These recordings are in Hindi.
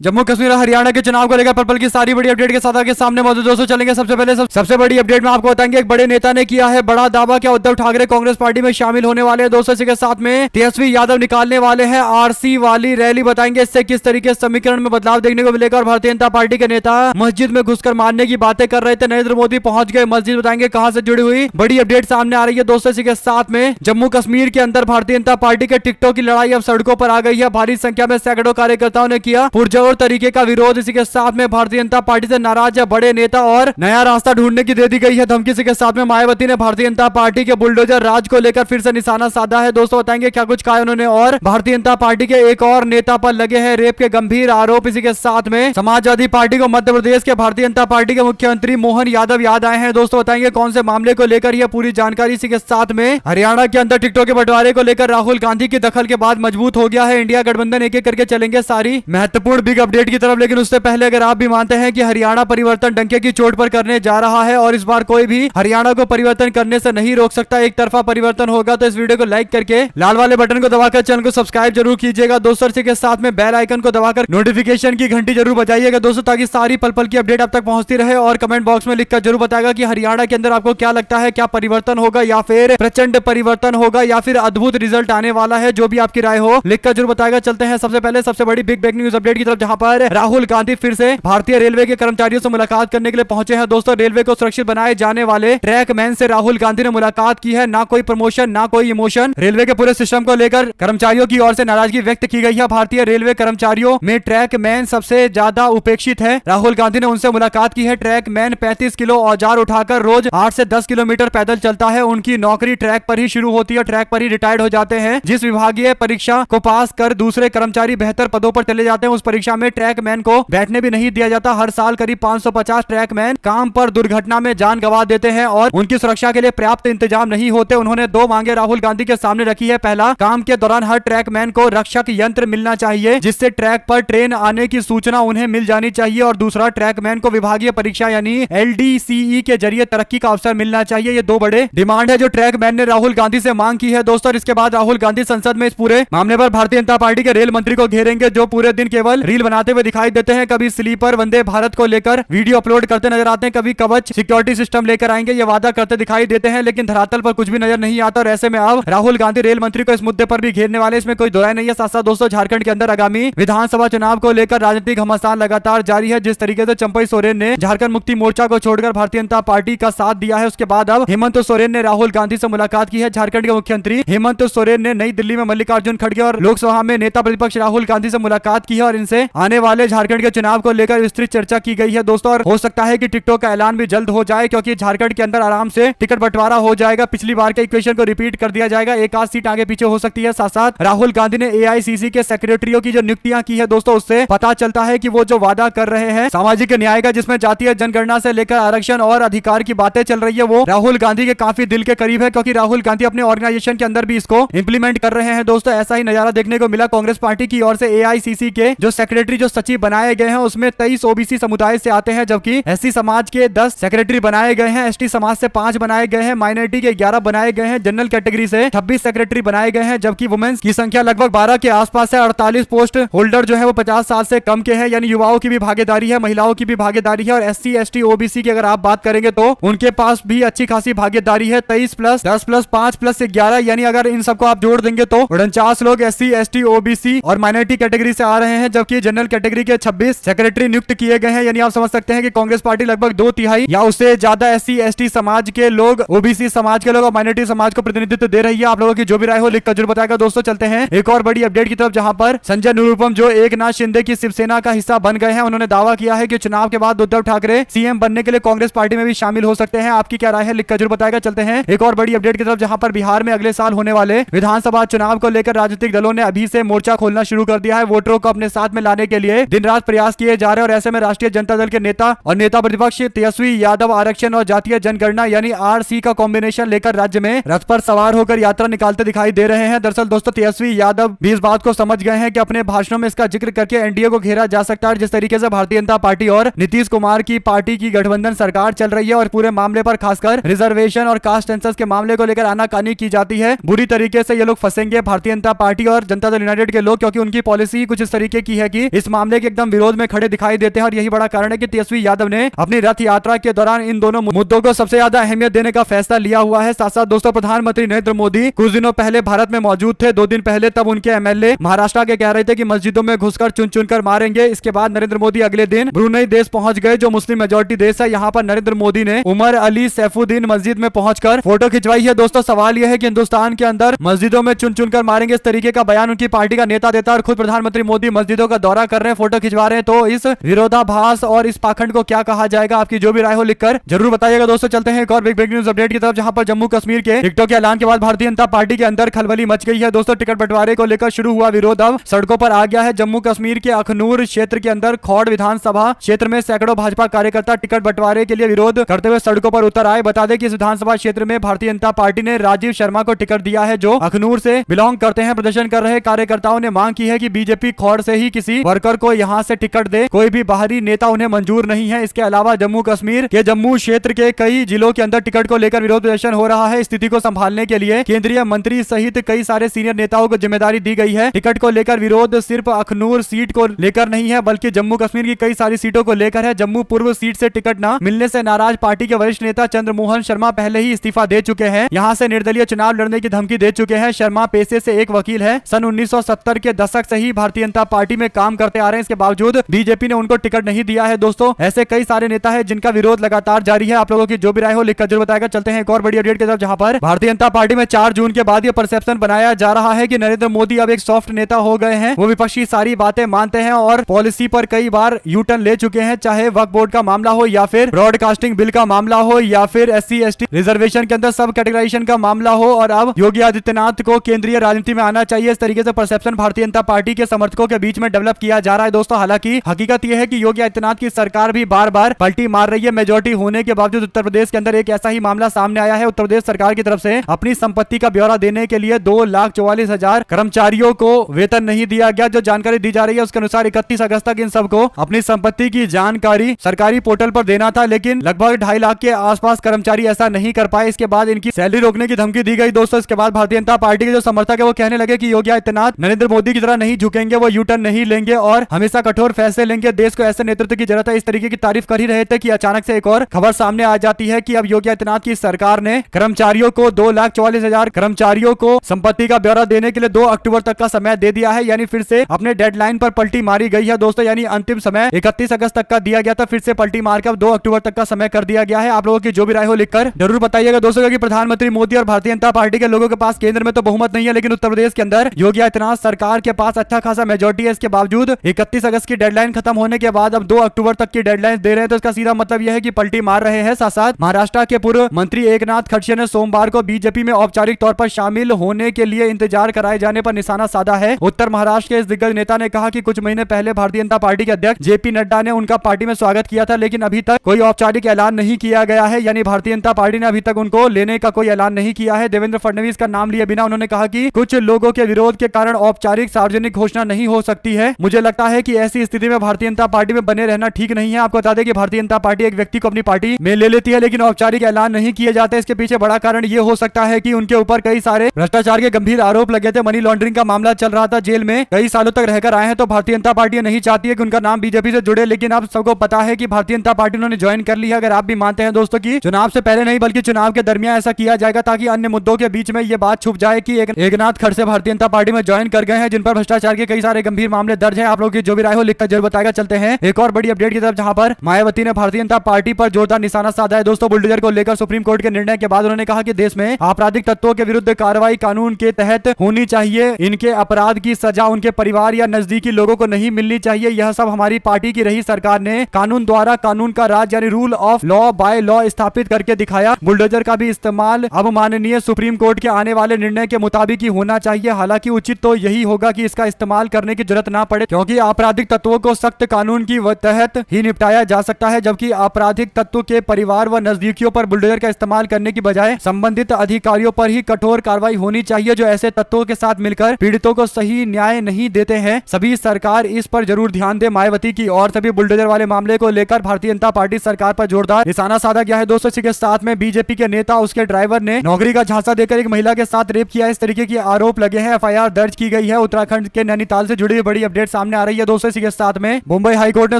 जम्मू कश्मीर हरियाणा के चुनाव को लेकर पर्पल की सारी बड़ी अपडेट के साथ आगे सामने मौजूद दोस्तों चलेंगे। सबसे पहले सबसे बड़ी अपडेट में आपको बताएंगे, एक बड़े नेता ने किया है बड़ा दावा, क्या उद्धव ठाकरे कांग्रेस पार्टी में शामिल होने वाले हैं। दोस्तों इसी के साथ में तेजस्वी यादव निकालने वाले हैं आरसी वाली रैली, बताएंगे इससे किस तरीके से समीकरण में बदलाव देखने को मिलेगा। और भारतीय जनता पार्टी के नेता मस्जिद में घुसकर मारने की बातें कर रहे थे, नरेंद्र मोदी पहुंच गए मस्जिद, बताएंगे कहां से जुड़ी हुई बड़ी अपडेट सामने आ रही है। दोस्तों इसी के साथ में जम्मू कश्मीर के अंदर भारतीय जनता पार्टी के टिकटों की लड़ाई अब सड़कों पर आ गई है। भारी संख्या में सैकड़ों कार्यकर्ताओं ने किया पुरजोर तरीके का विरोध। इसी के साथ में भारतीय जनता पार्टी से नाराज है बड़े नेता और नया रास्ता ढूंढने की दे दी गई है धमकी। इसी के साथ में मायावती ने भारतीय जनता पार्टी के बुलडोजर राज को लेकर फिर से निशाना साधा है। दोस्तों बताएंगे क्या कुछ कहा उन्होंने। और भारतीय जनता पार्टी के एक और नेता पर लगे हैं रेप के गंभीर आरोप। इसी के साथ में समाजवादी पार्टी को मध्य प्रदेश के भारतीय जनता पार्टी के मुख्यमंत्री मोहन यादव याद आए हैं। दोस्तों बताएंगे कौन से मामले को लेकर यह पूरी जानकारी। इसी के साथ में हरियाणा के अंदर टिकटों के बंटवारे को लेकर राहुल गांधी की दखल के बाद मजबूत हो गया है इंडिया गठबंधन। एक एक करके चलेंगे सारी महत्वपूर्ण बिग अपडेट की तरफ, लेकिन उससे पहले अगर आप भी मानते हैं कि हरियाणा परिवर्तन डंके की चोट पर करने जा रहा है और इस बार कोई भी हरियाणा को परिवर्तन करने से नहीं रोक सकता, एक तरफा परिवर्तन होगा, तो इस वीडियो को लाइक करके लाल वाले बटन को दबाकर चैनल को सब्सक्राइब जरूर कीजिएगा दोस्तों। इसी के साथ में बेल आइकन को दबाकर नोटिफिकेशन की घंटी जरूर बजाइएगा दोस्तों, ताकि सारी पल पल की अपडेट आप तक पहुंचती रहे। और कमेंट बॉक्स में लिखकर जरूर बताएगा कि हरियाणा के अंदर आपको क्या लगता है, क्या परिवर्तन होगा या फिर प्रचंड परिवर्तन होगा या फिर अद्भुत रिजल्ट आने वाला है। जो भी आपकी राय हो लिखकर जरूर बताएगा। चलते हैं सबसे पहले सबसे बड़ी बिग ब्रेकिंग न्यूज अपडेट की तरफ, जहां पर राहुल गांधी फिर से भारतीय रेलवे के कर्मचारियों से मुलाकात करने के लिए पहुंचे हैं। दोस्तों रेलवे को सुरक्षित बनाए जाने वाले ट्रैक मैन से राहुल गांधी ने मुलाकात की है। ना कोई प्रमोशन ना कोई इमोशन, रेलवे के पूरे सिस्टम को लेकर कर्मचारियों की ओर से नाराजगी व्यक्त की गई है। भारतीय रेलवे कर्मचारियों में ट्रैक मैन सबसे ज्यादा उपेक्षित है। राहुल गांधी ने उनसे मुलाकात की है। ट्रैक मैन 35 किलो औजार उठाकर रोज 8 से 10 किलोमीटर पैदल चलता है। उनकी नौकरी ट्रैक पर ही शुरू होती है, ट्रैक पर ही रिटायर्ड हो जाते हैं। जिस विभागीय परीक्षा को पास कर दूसरे कर्मचारी बेहतर पदों पर चले जाते हैं, उस परीक्षा में ट्रैक मैन को बैठने भी नहीं दिया जाता। हर साल करीब 550 ट्रैक मैन काम पर दुर्घटना में जान गंवा देते हैं और उनकी सुरक्षा के लिए पर्याप्त इंतजाम नहीं होते। उन्होंने 2 मांगे राहुल गांधी के सामने रखी है। पहला, काम के दौरान हर ट्रैक मैन को रक्षक यंत्र मिलना चाहिए, जिससे ट्रैक पर ट्रेन आने की सूचना उन्हें मिल जानी चाहिए। और दूसरा, ट्रैक मैन को विभागीय परीक्षा यानी LDCE के जरिए तरक्की का अवसर मिलना चाहिए। ये 2 बड़े डिमांड है जो ट्रैक मैन ने राहुल गांधी से मांग की है दोस्तों। इसके बाद राहुल गांधी संसद में इस पूरे मामले पर भारतीय जनता पार्टी के रेल मंत्री को घेरेंगे, जो पूरे दिन केवल रील बनाते हुए दिखाई देते हैं। कभी स्लीपर वंदे भारत को लेकर वीडियो अपलोड करते नजर आते हैं, कभी कवच सिक्योरिटी सिस्टम लेकर आएंगे, ये वादा करते दिखाई देते हैं, लेकिन धरातल पर कुछ भी नजर नहीं आता। और ऐसे में अब राहुल गांधी रेल मंत्री को इस मुद्दे पर भी घेरने वाले, इसमें कोई दो राय नहीं है। साथ साथ दोस्तों झारखंड के अंदर आगामी विधानसभा चुनाव को लेकर राजनीतिक घमासान लगातार जारी है। जिस तरीके से चंपई सोरेन ने झारखंड मुक्ति मोर्चा को छोड़कर भारतीय जनता पार्टी का साथ दिया है, उसके बाद अब हेमंत सोरेन ने राहुल गांधी से मुलाकात की है। झारखंड के मुख्यमंत्री हेमंत सोरेन ने नई दिल्ली में मल्लिकार्जुन खड़गे और लोकसभा में नेता प्रतिपक्ष राहुल गांधी से मुलाकात की है और इनसे आने वाले झारखंड के चुनाव को लेकर विस्तृत चर्चा की गई है दोस्तों। और हो सकता है कि टिकटोक का ऐलान भी जल्द हो जाए, क्योंकि झारखंड के अंदर आराम से टिकट बंटवारा हो जाएगा। पिछली बार के इक्वेशन को रिपीट कर दिया जाएगा, एक आध सीट आगे पीछे हो सकती है। साथ साथ राहुल गांधी ने AICC के सेक्रेटरियों की जो नियुक्तियां की है दोस्तों, उससे पता चलता है कि वो जो वादा कर रहे हैं सामाजिक न्याय का, जिसमें जातीय जनगणना से लेकर आरक्षण और अधिकार की बातें चल रही है, वो राहुल गांधी के काफी दिल के करीब है, क्योंकि राहुल गांधी अपने ऑर्गेनाइजेशन के अंदर भी इसको इंप्लीमेंट कर रहे हैं दोस्तों। ऐसा ही नजारा देखने को मिला कांग्रेस पार्टी की ओर से। AICC के जो सेक्रेटरी जो सचिव बनाए गए हैं, उसमें 23 OBC समुदाय से आते हैं, जबकि SC समाज के 10 सेक्रेटरी बनाए गए हैं, ST समाज से 5 बनाए गए हैं, माइनॉरिटी के 11 बनाए गए हैं, जनरल कैटेगरी से 26 सेक्रेटरी बनाए गए हैं, जबकि वुमेन्स की संख्या लगभग 12 के आसपास है। 48 पोस्ट होल्डर जो है वो 50 साल से कम के हैं, यानी युवाओं की भी भागीदारी है, महिलाओं की भी भागीदारी है। और SC ST OBC की अगर आप बात करेंगे तो उनके पास भी अच्छी खासी भागीदारी है। 23 प्लस 10 प्लस 5 प्लस 11, यानी अगर इन सबको आप जोड़ देंगे तो 49 लोग SC ST OBC और माइनॉरिटी कैटेगरी से आ रहे हैं, जबकि जनरल कैटेगरी के 26 सेक्रेटरी नियुक्त किए गए हैं। यानी आप समझ सकते हैं कि कांग्रेस पार्टी लगभग 2/3 या उससे ज्यादा SC ST समाज के लोग, OBC समाज के लोग और माइनॉरिटी समाज को प्रतिनिधित्व दे रही है। आप लोगों की जो भी राय हो लिखकर जरूर बताएगा दोस्तों। चलते हैं एक और बड़ी अपडेट की तरफ, जहां पर संजय निरुपम जो एकनाथ शिंदे की शिवसेना का हिस्सा बन गए हैं, उन्होंने दावा किया है कि चुनाव के बाद उद्धव ठाकरे CM बनने के लिए कांग्रेस पार्टी में भी शामिल हो सकते हैं। आपकी क्या राय है लिखकर जरूर बताएगा। चलते हैं एक और बड़ी अपडेट की तरफ, जहां पर बिहार में अगले साल होने वाले विधानसभा चुनाव को लेकर राजनीतिक दलों ने अभी से मोर्चा खोलना शुरू कर दिया है। वोटरों को अपने साथ में लाने के लिए दिन रात प्रयास किए जा रहे हैं। और ऐसे में राष्ट्रीय जनता दल के नेता और नेता प्रतिपक्ष तेजस्वी यादव आरक्षण और जातीय जनगणना यानी RC का कॉम्बिनेशन लेकर राज्य में रथ पर सवार होकर यात्रा निकालते दिखाई दे रहे हैं। दरअसल दोस्तों तेजस्वी यादव भी इस बात को समझ गए हैं कि अपने भाषणों में इसका जिक्र करके NDA को घेरा जा सकता है। जिस तरीके से भारतीय जनता पार्टी और नीतीश कुमार की पार्टी की गठबंधन सरकार चल रही है और पूरे मामले पर खासकर रिजर्वेशन और कास्ट सेंसस के मामले को लेकर आनाकानी की जाती है, बुरी तरीके से ये लोग फंसेंगे भारतीय जनता पार्टी और जनता दल यूनाइटेड के लोग, क्योंकि उनकी पॉलिसी कुछ इस तरीके की है कि इस मामले के एकदम विरोध में खड़े दिखाई देते हैं और यही बड़ा कारण है कि तेजस्वी यादव ने अपनी रथ यात्रा के दौरान इन दोनों मुद्दों को सबसे ज्यादा अहमियत देने का फैसला लिया हुआ है। साथ साथ दोस्तों प्रधानमंत्री नरेंद्र मोदी कुछ दिनों पहले भारत में मौजूद थे, 2 दिन पहले, तब उनके एमएलए महाराष्ट्र के कह रहे थे कि मस्जिदों में घुसकर चुन चुनकर मारेंगे। इसके बाद नरेंद्र मोदी अगले दिन ब्रुनेई देश पहुंच गए जो मुस्लिम मेजोरिटी देश है। यहाँ पर नरेंद्र मोदी ने उमर अली सैफुद्दीन मस्जिद में पहुंचकर फोटो खिंचवाई है। दोस्तों सवाल यह है कि हिंदुस्तान के अंदर मस्जिदों में चुन चुनकर मारेंगे, इस तरीके का बयान उनकी पार्टी का नेता देता है और खुद प्रधानमंत्री मोदी मस्जिदों का दौरा कर रहे हैं, फोटो खिंचवा रहे हैं। तो इस विरोधाभास और इस पाखंड को क्या कहा जाएगा? आपकी जो भी राय हो लिखकर जरूर बताइएगा। दोस्तों चलते हैं एक और बिग न्यूज अपडेट की तरफ, जहां पर जम्मू कश्मीर के टिकटों के ऐलान के बाद भारतीय जनता पार्टी के अंदर खलबली मच गई है। दोस्तों टिकट बंटवारे को लेकर शुरू हुआ विरोध अब सड़कों पर आ गया है। जम्मू कश्मीर के अखनूर क्षेत्र के अंदर खौड़ विधानसभा क्षेत्र में सैकड़ों भाजपा कार्यकर्ता टिकट बंटवारे के लिए विरोध करते हुए सड़कों पर उतर आए। बता दें कि इस विधानसभा क्षेत्र में भारतीय जनता पार्टी ने राजीव शर्मा को टिकट दिया है जो अखनूर से बिलोंग करते हैं। प्रदर्शन कर रहे कार्यकर्ताओं ने मांग की है कि बीजेपी खौड़ से ही किसी वर्कर को यहां से टिकट दे, कोई भी बाहरी नेता उन्हें मंजूर नहीं है। इसके अलावा जम्मू कश्मीर के जम्मू क्षेत्र के कई जिलों के अंदर टिकट को लेकर विरोध प्रदर्शन हो रहा है। स्थिति को संभालने के लिए केंद्रीय मंत्री सहित कई सारे सीनियर नेताओं को जिम्मेदारी दी गई है। टिकट को लेकर विरोध सिर्फ अखनूर सीट को लेकर नहीं है बल्कि जम्मू कश्मीर की कई सारी सीटों को लेकर है। जम्मू पूर्व सीट से टिकट न मिलने से नाराज पार्टी के वरिष्ठ नेता चंद्रमोहन शर्मा पहले ही इस्तीफा दे चुके हैं, यहां से निर्दलीय चुनाव लड़ने की धमकी दे चुके हैं। शर्मा पेशे से एक वकील है, सन 1970 के दशक से ही भारतीय जनता पार्टी में काम करते आ रहे हैं। इसके बावजूद बीजेपी ने उनको टिकट नहीं दिया है। दोस्तों ऐसे कई सारे नेता है जिनका विरोध लगातार जारी है। आप लोगों की जो भी राय हो लिखकर जरूर बताएगा। चलते हैं एक और बड़ी अपडेट की तरफ, जहां पर भारतीय जनता पार्टी में 4 जून के बाद यह परसेप्शन बनाया जा रहा है कि नरेंद्र मोदी अब एक सॉफ्ट नेता हो गए हैं। वो विपक्षी सारी बातें मानते हैं और पॉलिसी पर कई बार यू टर्न ले चुके हैं, चाहे वक्फ बोर्ड का मामला हो या फिर ब्रॉडकास्टिंग बिल का मामला हो या फिर SC/ST रिजर्वेशन के अंदर सब कैटेगराइजेशन का मामला हो। और अब योगी आदित्यनाथ को केंद्रीय राजनीति में आना चाहिए, इस तरीके से परसेप्शन भारतीय जनता पार्टी के समर्थकों के बीच में डेवलप किया जा रहा है। दोस्तों हालांकि हकीकत यह है कि योगी आदित्यनाथ की सरकार भी बार बार पलटी मार रही है। मेजोरिटी होने के बावजूद उत्तर प्रदेश के अंदर एक ऐसा ही मामला सामने आया है। उत्तर प्रदेश सरकार की तरफ से अपनी संपत्ति का ब्यौरा देने के लिए 2,44,000 कर्मचारियों को वेतन नहीं दिया गया। जो जानकारी दी जा रही है उसके अनुसार 31 अगस्त तक इन सबको अपनी संपत्ति की जानकारी सरकारी पोर्टल पर देना था, लेकिन लगभग 2.5 लाख के आसपास कर्मचारी ऐसा नहीं कर पाए। इसके बाद इनकी सैलरी रोकने की धमकी दी गई। दोस्तों इसके बाद भारतीय जनता पार्टी के जो समर्थक है वो कहने लगे कि योगी आदित्यनाथ नरेंद्र मोदी की तरह नहीं झुकेंगे, वो यू टर्न नहीं लेंगे और हमेशा कठोर फैसले लेंगे। देश को ऐसे नेतृत्व की जरूरत है, इस तरीके की तारीफ कर ही रहे थे कि अचानक से एक और खबर सामने आ जाती है कि अब योगी आदित्यनाथ की सरकार ने कर्मचारियों को 2,44,000 कर्मचारियों को संपत्ति का ब्यौरा देने के लिए 2 अक्टूबर तक का समय दे दिया है। यानी फिर से अपने डेडलाइन पर पलटी मारी गई है। दोस्तों यानी अंतिम समय 31 अगस्त तक का दिया गया था, फिर से पलटी मारकर अब 2 अक्टूबर तक का समय कर दिया गया है। आप लोगों की जो भी राय हो लिखकर जरूर बताइएगा। दोस्तों कि प्रधानमंत्री मोदी और भारतीय जनता पार्टी के लोगों के पास केंद्र में तो बहुमत नहीं है, लेकिन उत्तर प्रदेश के अंदर योगी आदित्यनाथ सरकार के पास अच्छा खासा मेजोरिटी है। इसके बावजूद 31 अगस्त की डेडलाइन खत्म होने के बाद अब 2 अक्टूबर तक की डेडलाइन दे रहे हैं, तो इसका सीधा मतलब यह है कि पलटी मार रहे हैं। साथ साथ महाराष्ट्र के पूर्व मंत्री एकनाथ खड़से ने सोमवार को बीजेपी में औपचारिक तौर पर शामिल होने के लिए इंतजार कराए जाने पर निशाना साधा है। उत्तर महाराष्ट्र के इस दिग्गज नेता ने कहा कि कुछ महीने पहले भारतीय जनता पार्टी के अध्यक्ष JP नड्डा ने उनका पार्टी में स्वागत किया था, लेकिन अभी तक कोई औपचारिक ऐलान नहीं किया गया है। यानी भारतीय जनता पार्टी ने अभी तक उनको लेने का कोई ऐलान नहीं किया है। देवेंद्र फडणवीस का नाम लिए बिना उन्होंने कहा कि कुछ लोगों के विरोध के कारण औपचारिक सार्वजनिक घोषणा नहीं हो सकती है। मुझे लगता है कि ऐसी स्थिति में भारतीय जनता पार्टी में बने रहना ठीक नहीं है। आपको बता दें कि भारतीय जनता पार्टी एक व्यक्ति को अपनी पार्टी में ले लेती है, लेकिन औपचारिक ऐलान नहीं किए जाते। इसके पीछे बड़ा कारण ये हो सकता है कि उनके ऊपर कई सारे भ्रष्टाचार के गंभीर आरोप लगे थे। मनी लॉन्ड्रिंग का मामला चल रहा था, जेल में कई सालों तक रहकर आए हैं। तो भारतीय जनता पार्टी नहीं चाहती है कि उनका नाम बीजेपी से जुड़े, लेकिन अब सबको पता है कि भारतीय जनता पार्टी उन्होंने ज्वाइन कर ली है। अगर आप भी मानते हैं दोस्तों की चुनाव से पहले नहीं बल्कि चुनाव के दरमियान ऐसा किया जाएगा ताकि अन्य मुद्दों के बीच में ये बात छुप जाए कि एकनाथ खड़से भारतीय जनता पार्टी में ज्वाइन कर गए हैं, जिन पर भ्रष्टाचार के कई सारे गंभीर मामले दर्ज है। आप लोगों की जो भी राय हो लिखकर जरूर बताएगा। चलते हैं एक और बड़ी अपडेट की तरफ, जहां पर मायावती ने भारतीय जनता पार्टी पर जोरदार निशाना साधा है। दोस्तों बुलडोजर को लेकर सुप्रीम कोर्ट के निर्णय के बाद उन्होंने कहा कि देश में आपराधिक तत्वों के विरुद्ध कार्रवाई कानून के तहत होनी चाहिए। इनके अपराध की सजा उनके परिवार या नजदीकी लोगों को नहीं मिलनी चाहिए। यह सब हमारी पार्टी की रही सरकार ने कानून द्वारा कानून का राज यानी rule of law by law स्थापित करके दिखाया। बुलडोजर का भी इस्तेमाल अब माननीय सुप्रीम कोर्ट के आने वाले निर्णय के मुताबिक ही होना चाहिए। हालांकि उचित तो यही होगा कि इसका इस्तेमाल करने की जरूरत ना पड़े, क्योंकि आपराधिक तत्वों को सख्त कानून की तहत ही निपटाया जा सकता है, जबकि आपराधिक तत्व के परिवार व नजदीकियों पर बुलडोजर का इस्तेमाल करने की बजाय संबंधित अधिकारियों पर ही कठोर कार्रवाई होनी चाहिए, जो ऐसे तत्वों के साथ मिलकर पीड़ितों को सही न्याय नहीं देते हैं। सभी सरकार इस पर जरूर ध्यान दे। मायावती की और सभी बुलडोजर वाले मामले को लेकर भारतीय जनता पार्टी सरकार पर जोरदार निशाना साधा गया है। दोस्तों इसी के साथ में बीजेपी के नेता उसके ड्राइवर ने नौकरी का झांसा देकर एक महिला के साथ रेप किया, इस तरीके की आरोप लगे हैं। FIR दर्ज की गई है। उत्तराखंड के नैनीताल से जुड़ी बड़ी अपडेट सामने आ रही है दोस्तों। इसी के साथ में मुंबई हाईकोर्ट ने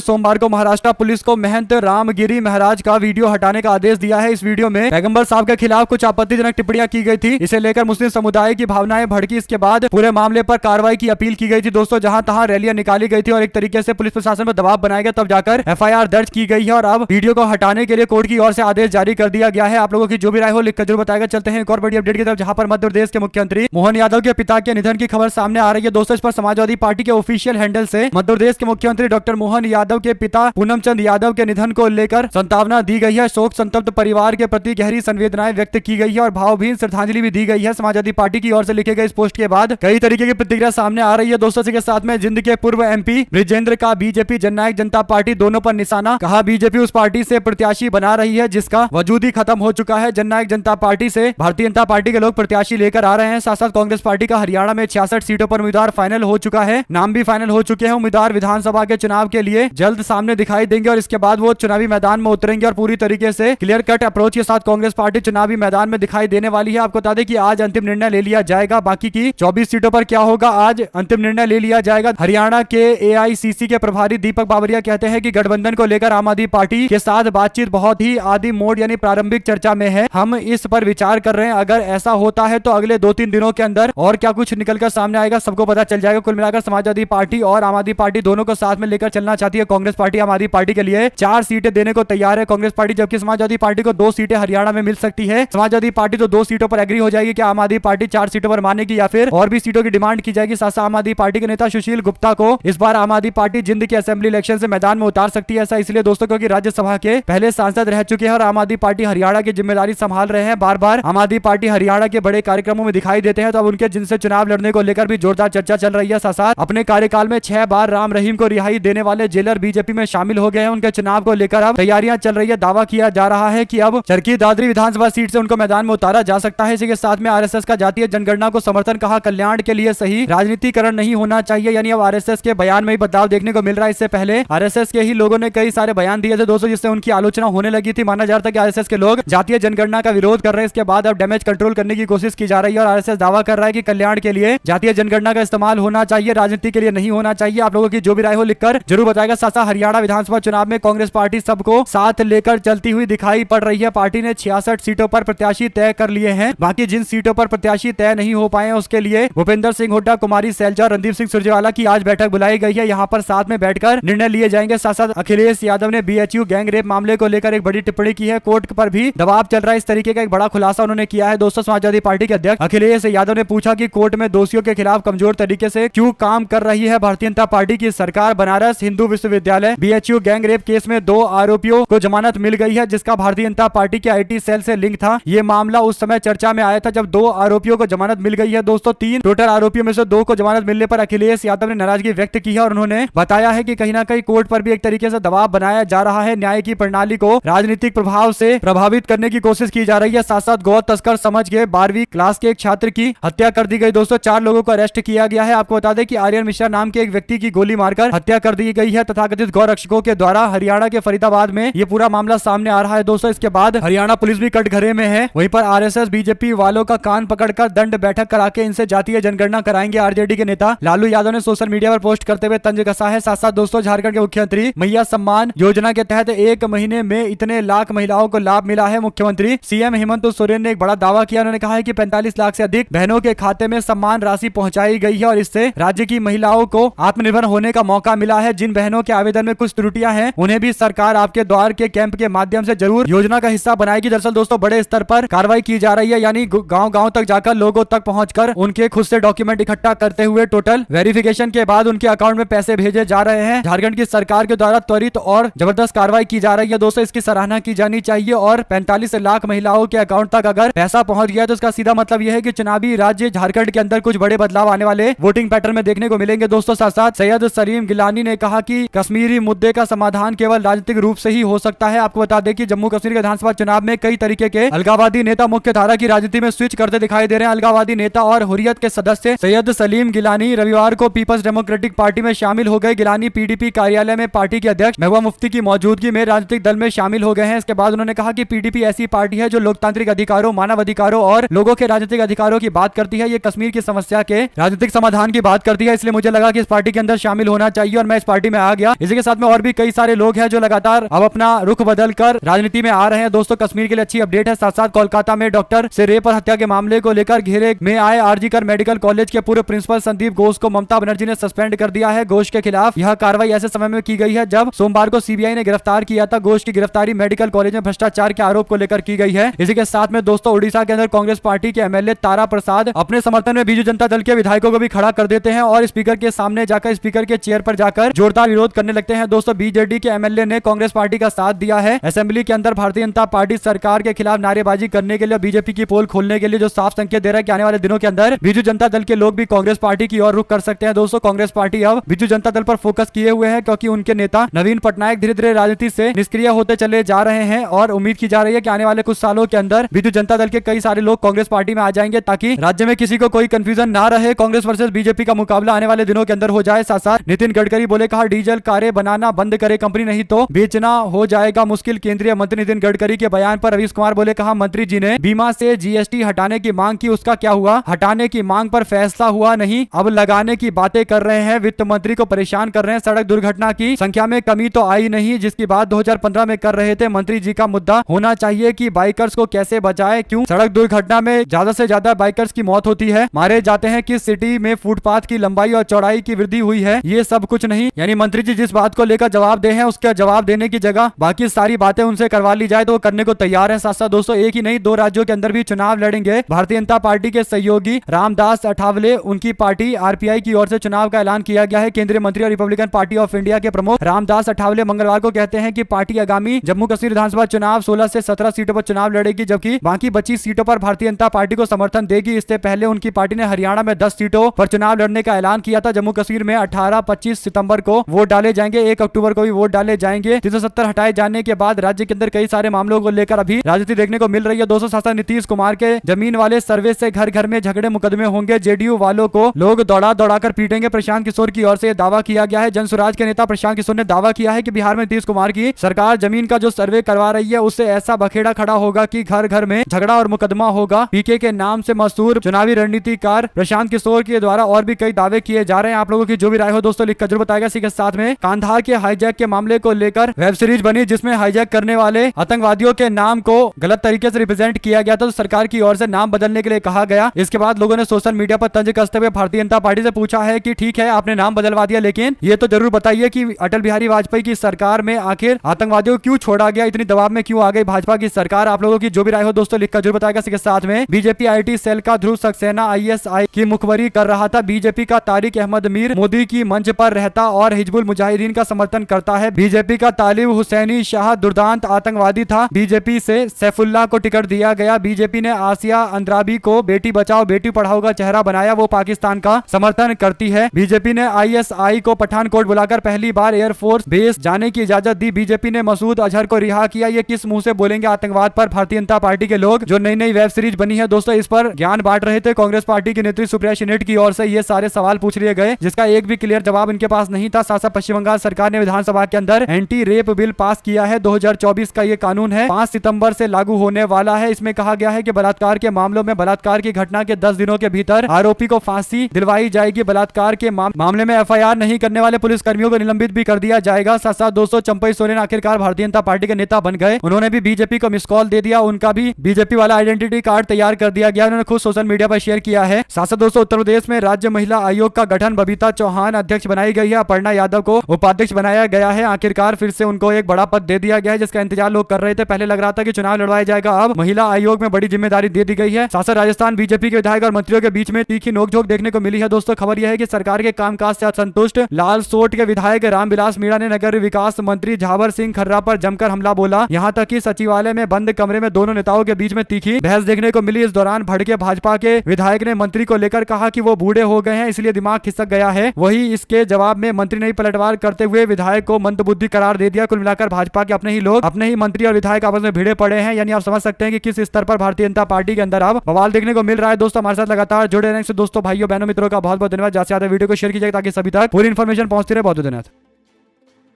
सोमवार को महाराष्ट्र पुलिस को महंत रामगिरी महाराज का वीडियो हटाने का आदेश दिया है। इस वीडियो में पैगंबर साहब के खिलाफ कुछ आपत्तिजनक टिप्पणियां की गई थी। इसे लेकर मुस्लिम समुदाय की भावनाएं भड़की। इसके बाद पूरे मामले पर कार्रवाई की अपील की गई थी दोस्तों। जहां तहां रैलियां निकाली गई थी और एक तरीके से पुलिस प्रशासन पर दबाव बनाया गया, तब जाकर एफआईआर दर्ज की गई है और अब वीडियो को हटाने के लिए कोर्ट की ओर से आदेश जारी कर दिया गया है। आप लोगों की जो भी राय हो लिखकर जरूर बताएगा। चलते हैं एक और बड़ी अपडेट की तरफ, जहां पर मध्य प्रदेश के मुख्यमंत्री मोहन यादव के पिता के निधन की खबर सामने आ रही है दोस्तों। इस पर समाजवादी पार्टी के ऑफिशियल हैंडल से मध्य प्रदेश के मुख्यमंत्री डॉक्टर मोहन यादव के पिता पूनम चंद यादव के निधन को लेकर संतावना दी गई है। शोक संतप्त परिवार के प्रति गहरी संवेदनाएं व्यक्त की गई है और भावभीनी श्रद्धांजलि भी दी गई है। समाजवादी पार्टी की ओर से लिखे गए इस पोस्ट के बाद कई तरीके की प्रतिक्रिया सामने आ रही है दोस्तों। के साथ में जिंद के पूर्व एमपी ब्रिजेंद्र का बीजेपी जननायक जनता पार्टी दोनों पर निशाना। कहा बीजेपी उस पार्टी से प्रत्याशी बना रही है जिसका वजूद ही खत्म हो चुका है। जननायक जनता पार्टी से भारतीय जनता पार्टी के लोग प्रत्याशी लेकर आ रहे हैं। साथ साथ कांग्रेस पार्टी का हरियाणा में 66 सीटों पर उम्मीदवार फाइनल हो चुका है। नाम भी फाइनल हो चुके हैं। उम्मीदवार विधानसभा के चुनाव के लिए जल्द सामने दिखाई देंगे और इसके बाद वो चुनावी मैदान में उतरेंगे और पूरी तरीके से क्लियर कट अप्रोच के साथ कांग्रेस पार्टी चुनावी मैदान में दिखाई देने वाली है। आपको बता दें कि आज अंतिम निर्णय ले लिया जाएगा। बाकी की 24 सीटों पर क्या होगा, आज अंतिम निर्णय ले लिया जाएगा। हरियाणा के एआईसीसी के प्रभारी दीपक बाबरिया कहते हैं कि गठबंधन को लेकर आम आदमी पार्टी के साथ बातचीत बहुत ही आदि मोड यानी प्रारंभिक चर्चा में है। हम इस पर विचार कर रहे हैं। अगर ऐसा होता है तो अगले 2-3 दिनों के अंदर और क्या कुछ निकलकर सामने आएगा सबको पता चल जाएगा। कुल मिलाकर समाजवादी पार्टी और आम आदमी पार्टी दोनों को साथ में लेकर चलना चाहती है। कांग्रेस पार्टी आम आदमी पार्टी के लिए 4 सीटें देने को तैयार है कांग्रेस पार्टी, जबकि समाजवादी पार्टी को 2 सीटें हरियाणा में मिल सकती है। समाजवादी पार्टी तो 2 सीटों पर एग्री हो जाएगी कि आम आदमी पार्टी 4 सीटों पर मानेगी या फिर और भी सीटों की डिमांड की जाएगी। साथ आम आदमी पार्टी के नेता सुशील गुप्ता को इस बार आम आदमी पार्टी जिंद के असेंबली इलेक्शन से मैदान में उतार सकती है। ऐसा इसलिए दोस्तों क्योंकि राज्यसभा के पहले सांसद रह चुके हैं और आम आदमी पार्टी हरियाणा की जिम्मेदारी संभाल रहे हैं। बार बार आम आदमी पार्टी हरियाणा के बड़े कार्यक्रमों में दिखाई देते हैं, तो अब उनके जिनसे चुनाव लड़ने को लेकर भी जोरदार चर्चा चल रही है। साथ अपने कार्यकाल में 6 बार राम रहीम को रिहाई देने वाले जेलर बीजेपी में शामिल हो गए हैं। उनके चुनाव को लेकर अब तैयारियां चल रही है। दावा किया जा रहा है कि अब चरखी दादरी विधानसभा सीट से उनको मैदान में उतारा जा सकता है। इसी के साथ में आरएसएस का जातीय जनगणना को समर्थन, कहा कल्याण के लिए सही, राजनीतिकरण नहीं होना चाहिए। यानी अब आरएसएस के बयान में ही बदलाव देखने को मिल रहा है। इससे पहले आरएसएस के ही लोगों ने कई सारे बयान दिए थे दोस्तों, जिससे उनकी आलोचना होने लगी थी। माना जा रहा था कि आरएसएस के लोग जातीय जनगणना का विरोध कर रहे हैं। इसके बाद अब डैमेज कंट्रोल करने की कोशिश की जा रही है और आरएसएस दावा कर रहा है कि कल्याण के लिए जातीय जनगणना का इस्तेमाल होना चाहिए, राजनीति के लिए नहीं होना चाहिए। आप लोगों की जो भी राय हो लिखकर जरूर बताएगा। साथ साथ हरियाणा विधानसभा चुनाव में कांग्रेस पार्टी सबको साथ लेकर चलती हुई दिखाई पड़ रही है। पार्टी ने 66 सीटों पर प्रत्याशी तय कर लिए हैं। बाकी जिन सीटों पर प्रत्याशी तय नहीं हो पाए हैं उसके लिए भूपेंद्र सिंह हुड्डा, कुमारी सैलजा, रणदीप सिंह सुरजेवाला की आज बैठक बुलाई गई है। यहाँ पर साथ में बैठकर निर्णय लिए जाएंगे। साथ साथ अखिलेश यादव ने बीएचयू गैंग रेप मामले को लेकर एक बड़ी टिप्पणी की है। कोर्ट पर भी दबाव चल रहा है। इस तरीके का एक बड़ा खुलासा उन्होंने किया है दोस्तों। समाजवादी पार्टी के अध्यक्ष अखिलेश यादव ने पूछा कि कोर्ट में दोषियों के खिलाफ कमजोर तरीके से क्यों काम कर रही है भारतीय जनता पार्टी की सरकार। बनारस हिंदू विश्वविद्यालय बीएचयू गैंग रेप केस में 2 आरोपियों को जमानत मिल गई है, जिसका भारतीय जनता पार्टी के आईटी सेल से लिंक था। ये मामला उस समय चर्चा में आया था जब 2 आरोपियों को जमानत मिल गई है दोस्तों। 3 टोटल आरोपियों में से 2 को जमानत मिलने पर अखिलेश यादव ने नाराजगी व्यक्त की है और उन्होंने बताया है कि कहीं ना कहीं कोर्ट पर भी एक तरीके से दबाव बनाया जा रहा है। न्याय की प्रणाली को राजनीतिक प्रभाव से प्रभावित करने की कोशिश की जा रही है। साथ साथ गौ तस्कर समझ के 12वीं क्लास के एक छात्र की हत्या कर दी गई दोस्तों। 4 लोगों को अरेस्ट किया गया है। आपको बता दें कि आर्यन मिश्रा नाम के एक व्यक्ति की गोली मारकर हत्या कर दी गई है तथाकथित गौ रक्षकों के द्वारा। हरियाणा के फरीदाबाद में ये पूरा मामला सामने आ रहा है दोस्तों। इसके बाद हरियाणा पुलिस भी कटघरे में है। वहीं पर आरएसएस बीजेपी वालों का कान पकड़कर दंड बैठक करा के इनसे जातीय जनगणना कराएंगे। आरजेडी के नेता लालू यादव ने सोशल मीडिया पर पोस्ट करते हुए तंज कसा है। साथ साथ दोस्तों झारखंड के मुख्यमंत्री मैया सम्मान योजना के तहत 1 महीने में इतने लाख महिलाओं को लाभ मिला है। मुख्यमंत्री सीएम हेमंत सोरेन ने एक बड़ा दावा किया। उन्होंने कहा है कि 45 लाख से अधिक बहनों के खाते में सम्मान राशि पहुंचाई गई है और इससे राज्य की महिलाओं को आत्मनिर्भर होने का मौका मिला है। जिन बहनों के आवेदन में कुछ त्रुटियां हैं उन्हें भी सरकार आपके द्वार के कैंप के माध्यम से जरूर योजना का हिस्सा बनाएगी। दरअसल दोस्तों बड़े स्तर पर कार्रवाई की जा रही है, यानी गांव-गांव तक जाकर लोगों तक पहुंचकर उनके खुद से डॉक्यूमेंट इकट्ठा करते हुए टोटल वेरिफिकेशन के बाद उनके अकाउंट में पैसे भेजे जा रहे हैं। झारखंड की सरकार के द्वारा त्वरित और जबरदस्त कार्रवाई की जा रही है दोस्तों। इसकी सराहना की जानी चाहिए और 45 लाख महिलाओं के अकाउंट तक अगर पैसा पहुंच गया तो इसका सीधा मतलब यह है कि चुनावी राज्य झारखंड के अंदर कुछ बड़े बदलाव आने वाले वोटिंग पैटर्न में देखने को मिलेंगे दोस्तों। साथ साथ सैयद सलीम गिलानी ने कहा कि कश्मीरी मुद्दे का समाधान केवल राजनीतिक रूप से ही हो सकता है। आपको बता दें कि जम्मू कश्मीर के विधानसभा चुनाव में कई तरीके के अलगाववादी नेता मुख्य धारा की राजनीति में स्विच करते दिखाई दे रहे हैं। अलगाववादी नेता और हुर्रियत के सदस्य सैयद सलीम गिलानी रविवार को पीपल्स डेमोक्रेटिक पार्टी में शामिल हो गए। गिलानी पीडीपी कार्यालय में पार्टी के अध्यक्ष महबूबा मुफ्ती की मौजूदगी में राजनीतिक दल में शामिल हो गए हैं। इसके बाद उन्होंने कहा कि पीडीपी ऐसी पार्टी है जो लोकतांत्रिक अधिकारों, मानव अधिकारों और लोगों के राजनीतिक अधिकारों की बात करती है। ये कश्मीर की समस्या के राजनीतिक समाधान की बात करती है। इसलिए मुझे लगा कि इस पार्टी के अंदर शामिल होना चाहिए और मैं इस पार्टी में आ गया। इसी के साथ में और भी कई सारे लोग हैं जो लगातार अब अपना रुख बदल कर राजनीति में आ रहे हैं। दोस्तों कश्मीर के लिए अच्छी अपडेट है। साथ साथ कोलकाता में डॉक्टर से रेप और हत्या के मामले को लेकर घेरे में आए आरजीकर मेडिकल कॉलेज के पूर्व प्रिंसिपल संदीप घोष को ममता बनर्जी ने सस्पेंड कर दिया है। घोष के खिलाफ यह कार्रवाई ऐसे समय में की गई है जब सोमवार को सीबीआई ने गिरफ्तार किया था। घोष की गिरफ्तारी मेडिकल कॉलेज में भ्रष्टाचार के आरोप को लेकर की गई है। इसी के साथ में दोस्तों उड़ीसा के अंदर कांग्रेस पार्टी के एमएलए तारा प्रसाद अपने समर्थन में बीजू जनता दल के विधायकों को भी खड़ा कर देते हैं और स्पीकर के सामने जाकर स्पीकर के चेयर पर जाकर जोरदार विरोध करने लगते हैं। दोस्तों बीजेडी के एमएलए ने कांग्रेस पार्टी का साथ दिया है। असेंबली के अंदर भारतीय जनता पार्टी सरकार के खिलाफ नारेबाजी करने के लिए बीजेपी की पोल खोलने के लिए जो साफ संकेत दे रहा है कि आने वाले दिनों के अंदर बीजू जनता दल के लोग भी कांग्रेस पार्टी की ओर रुख कर सकते हैं। दोस्तों कांग्रेस पार्टी अब बीजू जनता दल पर फोकस किए हुए है क्योंकि उनके नेता नवीन पटनायक धीरे धीरे राजनीति से निष्क्रिय होते चले जा रहे हैं और उम्मीद की जा रही है कि आने वाले कुछ सालों के अंदर बीजू जनता दल के कई सारे लोग कांग्रेस पार्टी में आ जाएंगे ताकि राज्य में किसी को कोई कंफ्यूजन ना रहे। कांग्रेस वर्सेस बीजेपी का मुकाबला आने वाले दिनों के अंदर हो जाए। साथ साथ नितिन गडकरी बोले कहा डीजल कारें बनाना बंद करे कंपनी, नहीं तो बेचना हो जाएगा मुश्किल। केंद्रीय मंत्री नितिन गडकरी के बयान पर रवीश कुमार बोले कहा मंत्री जी ने बीमा से जीएसटी हटाने की मांग की, उसका क्या हुआ? हटाने की मांग पर फैसला हुआ नहीं, अब लगाने की बातें कर रहे हैं। वित्त मंत्री को परेशान कर रहे हैं। सड़क दुर्घटना की संख्या में कमी तो आई नहीं जिसकी बात 2015 में कर रहे थे। मंत्री जी का मुद्दा होना चाहिए कि बाइकर्स को कैसे बचाएं। क्यों सड़क दुर्घटना में ज्यादा से ज्यादा बाइकर्स की मौत होती है, मारे जाते हैं? किस सिटी में फुटपाथ की लंबाई और चौड़ाई की वृद्धि हुई है? ये सब कुछ नहीं। यानी मंत्री जी जिस बात को लेकर जवाब दे हैं उसका जवाब देने की जगह बाकी सारी बातें उनसे करवा ली जाए तो वो करने को तैयार है। साथ साथ दोस्तों एक ही नहीं 2 राज्यों के अंदर भी चुनाव लड़ेंगे भारतीय जनता पार्टी के सहयोगी रामदास अठावले। उनकी पार्टी आरपीआई की ओर से चुनाव का ऐलान किया गया है। केंद्रीय मंत्री और रिपब्लिकन पार्टी ऑफ इंडिया के प्रमुख रामदास अठावले मंगलवार को कहते हैं कि पार्टी आगामी जम्मू कश्मीर विधानसभा चुनाव 16 से 17 सीटों पर चुनाव लड़ेगी जबकि बाकी 25 सीटों पर भारतीय जनता पार्टी को समर्थन देगी। इससे पहले उनकी पार्टी ने हरियाणा में 10 सीटों पर चुनाव लड़ने का ऐलान किया था। जम्मू कश्मीर में 18-25 सितंबर को वोट डाले जाएंगे, 1 अक्टूबर को भी वोट डाले जाएंगे। 370 हटाए जाने के बाद राज्य के अंदर कई सारे मामलों को लेकर अभी राजनीति देखने को मिल रही है। 200 शासन नीतीश कुमार के जमीन वाले सर्वे से घर घर में झगड़े मुकदमे होंगे, जेडीयू वालों को लोग दौड़ा दौड़ा कर पीटेंगे। प्रशांत किशोर की ओर से दावा किया गया है। जनसुराज के नेता प्रशांत किशोर ने दावा किया है कि बिहार में नीतीश कुमार की सरकार जमीन का जो सर्वे करवा रही है उससे ऐसा बखेड़ा खड़ा होगा कि घर घर में झगड़ा और मुकदमा होगा। पीके के नाम से मशहूर चुनावी रणनीतिकार प्रशांत किशोर के द्वारा और भी कई दावे किए जा रहे हैं। आप लोगों की जो भी राय हो दोस्तों लिखकर जरूर बताएगा। इसी के साथ में कांधार के हाईजैक के मामले को लेकर वेब सीरीज बनी जिसमें हाईजैक करने वाले आतंकवादियों के नाम को गलत तरीके से रिप्रेजेंट किया गया था तो सरकार की ओर से नाम बदलने के लिए कहा गया। इसके बाद लोगों ने सोशल मीडिया पर तंज कसते हुए भारतीय जनता पार्टी से पूछा है कि ठीक है आपने नाम बदलवा दिया लेकिन ये तो जरूर बताइए कि अटल बिहारी वाजपेयी की सरकार में आखिर आतंकवादियों को क्यों छोड़ा गया, इतनी दबाव में क्यों आ गई भाजपा की सरकार। आप लोगों की जो भी राय हो दोस्तों लिखकर जरूर बताएगा। इसके साथ में बीजेपी आईटी सेल का ध्रुव सक्सेना आईएसआई की मुखबरी कर रहा था। बीजेपी का तारिक अहमद मीर मोदी की मंच पर रहता और हिजबुल मुजाहिदीन का समर्थन करता है। बीजेपी का तालिब हुसैनी शाह दुर्दांत आतंकवादी था। बीजेपी से सैफुल्लाह को टिकट दिया गया। बीजेपी ने आसिया अंद्राबी को बेटी बचाओ बेटी पढ़ाओ का चेहरा बनाया, वो पाकिस्तान का समर्थन करती है। बीजेपी ने आईएसआई को पठानकोट बुलाकर पहली बार एयरफोर्स बेस जाने की इजाजत दी। बीजेपी ने मसूद अजहर को रिहा किया। ये किस मुंह से बोलेंगे आतंकवाद पर भारतीय जनता पार्टी के लोग। जो नई नई वेब सीरीज बनी है दोस्तों इस पर ज्ञान बांट रहे थे। कांग्रेस पार्टी की नेत्री सुप्रिया शिनेट की ओर से ये सारे सवाल पूछ लिए गए जिसका एक भी क्लियर जवाब इनके पास नहीं था। साथ साथ पश्चिम बंगाल सरकार ने विधानसभा के अंदर एंटी रेप बिल पास किया है। 2024 का ये कानून है, 5 सितंबर से लागू होने वाला है। इसमें कहा गया है कि बलात्कार के मामलों में बलात्कार की घटना के 10 दिनों के भीतर आरोपी को फांसी दिलवाई जाएगी। बलात्कार के मामले में एफआईआर नहीं करने वाले पुलिस कर्मियों को निलंबित भी कर दिया जाएगा। साथ साथ दोस्तों चंपई सोरेन आखिरकार भारतीय जनता पार्टी के नेता बन गए। उन्होंने भी बीजेपी को मिस कॉल दे दिया। उनका भी बीजेपी वाला आइडेंटिटी कार्ड तैयार कर दिया गया। उन्होंने खुद सोशल मीडिया पर शेयर किया है। साथ साथ दोस्तों उत्तर प्रदेश में राज्य महिला आयोग का गठन, बबीता चौहान अध्यक्ष बनाई गई है, अपर्णा यादव को उपाध्यक्ष बनाया गया है। आखिरकार फिर से उनको एक बड़ा पद दे दिया गया है जिसका इंतजार लोग कर रहे थे। पहले लग रहा था कि चुनाव लड़वाया जाएगा, अब महिला आयोग में बड़ी जिम्मेदारी दे दी गई है। साथ साथ राजस्थान बीजेपी के विधायक और मंत्रियों के बीच में तीखी नोकझोंक देखने को मिली है। दोस्तों खबर यह है कि सरकार के कामकाज से असंतुष्ट लालसोट के विधायक रामविलास मीणा ने नगर विकास मंत्री झावर सिंह खर्रा पर जमकर हमला बोला। यहां तक कि सचिवालय में बंद कमरे में दोनों नेताओं के बीच में तीखी बहस देखने को मिली। इस दौरान भड़के भाजपा के विधायक ने मंत्री को लेकर कहा कि वो बूढ़े हो गए हैं इसलिए दिमाग खिसक गया है। वही इसके जवाब में मंत्री ने पलटवार करते हुए विधायक को मंदबुद्धि करार दे दिया। कुल मिलाकर भाजपा के अपने ही लोग, अपने ही मंत्री और विधायक आपस में भिड़े पड़े हैं। यानी आप समझ सकते हैं कि किस स्तर पर भारतीय जनता पार्टी के अंदर अब बवाल देखने को मिल रहा है। दोस्तों हमारे साथ लगातार जुड़े रहने से दोस्तों भाइयों बहनों मित्रों का बहुत बहुत धन्यवाद। ज्यादा से ज्यादा वीडियो को शेयर कीजिएगा ताकि सभी तक पूरी इन्फॉर्मेशन पहुंचती रहे। बहुत धन्यवाद।